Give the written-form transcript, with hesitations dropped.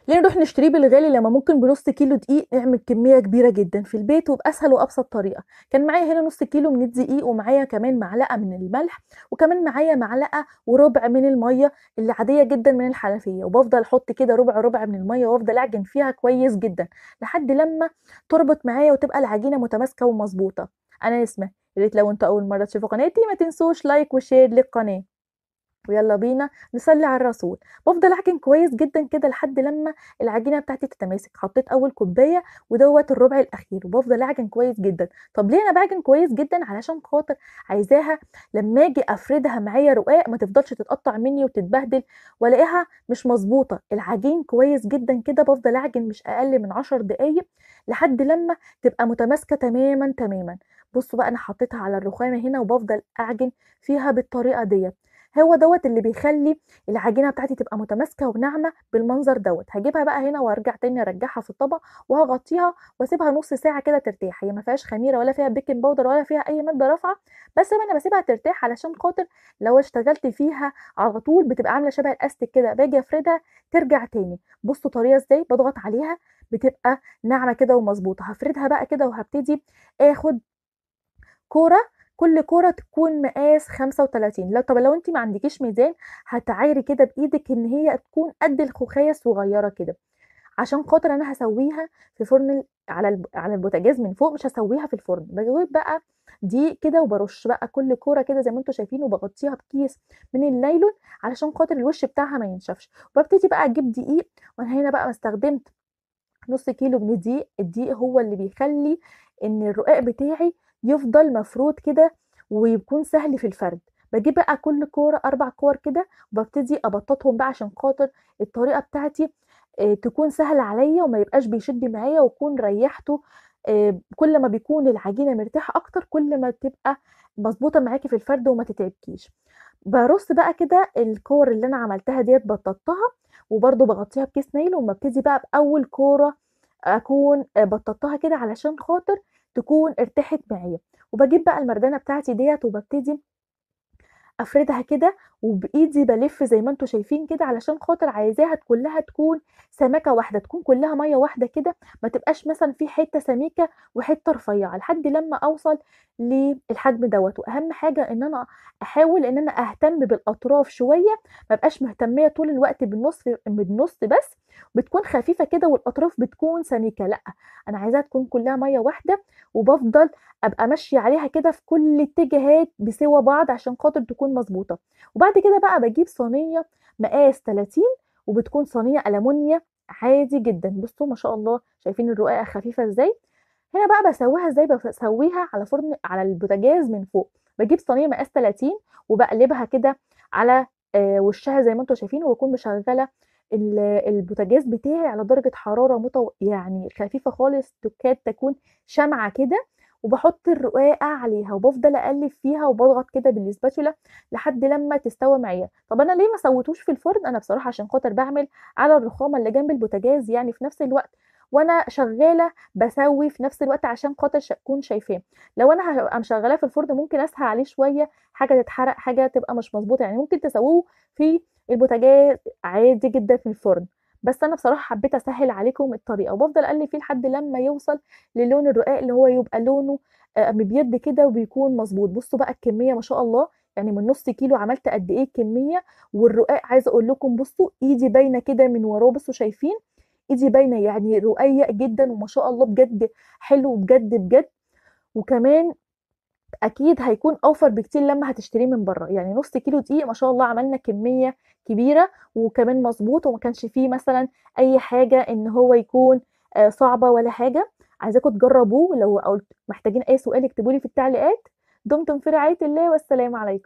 ليه نروح نشتريه بالغالي لما ممكن بنص كيلو دقيق نعمل كمية كبيرة جدا في البيت وبأسهل وأبسط طريقة. كان معايا هنا نص كيلو من الدقيق، ومعايا كمان معلقة من الملح، وكمان معايا معلقة وربع من المية اللي عادية جدا من الحنفية، وبفضل احط كده ربع ربع من المية وافضل اعجن فيها كويس جدا لحد لما تربط معايا وتبقى العجينة متماسكة ومظبوطة. انا اسمه، يا ريت لو انتوا اول مرة تشوفوا قناتي ما تنسوش لايك وشير للقناة، ويلا بينا نصلي على الرسول. بفضل اعجن كويس جدا كده لحد لما العجينه بتاعتي تتماسك. حطيت اول كوبايه ودوت الربع الاخير، وبفضل اعجن كويس جدا. طب ليه انا بعجن كويس جدا؟ علشان خاطر عايزاها لما اجي افردها معايا رقاق ما تفضلش تتقطع مني وتتبهدل والاقيها مش مظبوطه. العجين كويس جدا كده، بفضل اعجن مش اقل من 10 دقايق لحد لما تبقى متماسكه تماما تماما. بصوا بقى، انا حطيتها على الرخامه هنا وبفضل اعجن فيها بالطريقه ديت. هو دوت اللي بيخلي العجينه بتاعتي تبقى متماسكه وناعمه بالمنظر دوت. هجيبها بقى هنا وارجع تاني ارجعها في الطبق وهغطيها واسيبها نص ساعه كده ترتاح. هي ما فيهاش خميره ولا فيها بيكنج باودر ولا فيها اي ماده رافعه، بس انا بسيبها ترتاح علشان خاطر لو اشتغلت فيها على طول بتبقى عامله شبه الاستيك كده، باجي افردها ترجع تاني. بصوا طريقه ازاي بضغط عليها بتبقى ناعمه كده ومظبوطه. هفردها بقى كده وهبتدي اخد كوره، كل كوره تكون مقاس 35. طب لو انت ما عندكيش ميزان هتعايري كده بايدك ان هي تكون قد الخوخيه الصغيره كده، عشان خاطر انا هسويها في فرن على البوتاجاز من فوق، مش هسويها في الفرن. بجيب بقى دي كده وبرش بقى كل كوره كده زي ما انتم شايفين، وبغطيها بكيس من النايلون علشان خاطر الوش بتاعها ما ينشفش. وببتدي بقى اجيب دقيق، وانا هنا بقى ما استخدمت نص كيلو من الدقيق. الدقيق هو اللي بيخلي ان الرقاق بتاعي يفضل مفروض كده ويكون سهل في الفرد. بجيب بقى كل كوره 4 كور كده وببتدي ابططهم بقى عشان خاطر الطريقه بتاعتي تكون سهله عليا وما يبقاش بيشد معايا واكون ريحته. كل ما بيكون العجينه مرتاحه اكتر كل ما تبقى مظبوطه معاكي في الفرد وما تتعبكيش. برص بقى كده الكور اللي انا عملتها ديت بططتها، وبرده بغطيها بكيس نايلون، وببتدي بقى باول كوره اكون بططتها كده علشان خاطر تكون ارتاحت معايا. وبجيب بقى المردانه بتاعتي ديت وببتدي افردها كده وبايدي بلف زي ما انتم شايفين كده، علشان خاطر عايزاها كلها تكون سمكه واحده، تكون كلها ميه واحده كده، ما تبقاش مثلا في حته سميكه وحته رفيعه، لحد لما اوصل للحجم دوت. واهم حاجه ان انا احاول ان انا اهتم بالاطراف شويه، ما بقاش مهتميه طول الوقت بالنص بس بتكون خفيفه كده والاطراف بتكون سميكه، لا، انا عايزاها تكون كلها ميه واحده. وبفضل ابقى ماشيه عليها كده في كل الاتجاهات بسوى بعض عشان خاطر تكون مظبوطه. وبعد كده بقى بجيب صينيه مقاس 30، وبتكون صينيه ألمونيا عادي جدا. بصوا ما شاء الله، شايفين الرقاقه خفيفه ازاي؟ هنا بقى بسويها ازاي؟ بسويها على فرن على البوتاجاز من فوق. بجيب صينيه مقاس 30 وبقلبها كده على وشها زي ما انتم شايفين، واكون مشغله البوتاجاز بتاعي على درجه حراره يعني خفيفه خالص تكاد تكون شمعه كده. وبحط الرقاقه عليها وبفضل اقلب فيها وبضغط كده بالسباتولا لحد لما تستوي معايا. طب انا ليه ما سويتوش في الفرن؟ انا بصراحه عشان خاطر بعمل على الرخامه اللي جنب البوتاجاز يعني في نفس الوقت وانا شغاله بسوي في نفس الوقت عشان خاطر اكون شايفاه. لو انا هبقى مشغلاه في الفرن ممكن اسهل عليه شويه، حاجه تتحرق حاجه تبقى مش مظبوطه. يعني ممكن تسووه في البوتاجاز عادي جدا في الفرن، بس انا بصراحه حبيت اسهل عليكم الطريقه. وبفضل اقلب فيه لحد لما يوصل للون الرقاق اللي هو يبقى لونه مبيض كده وبيكون مظبوط. بصوا بقى الكميه ما شاء الله، يعني من نص كيلو عملت قد ايه كميه. والرقاق عايزه اقول لكم بصوا ايدي باينه كده من وراه، بصوا شايفين ايدي باينه، يعني رقيق جدا وما شاء الله بجد حلو بجد بجد. وكمان اكيد هيكون اوفر بكتير لما هتشتريه من بره. يعني نص كيلو دقيق ما شاء الله عملنا كميه كبيره وكمان مظبوط، وما كانش فيه مثلا اي حاجه ان هو يكون صعبه ولا حاجه. عايزاكم تجربوه. لو قلت محتاجين اي سؤال اكتبوا لي في التعليقات. دمتم في رعايه الله والسلام عليكم.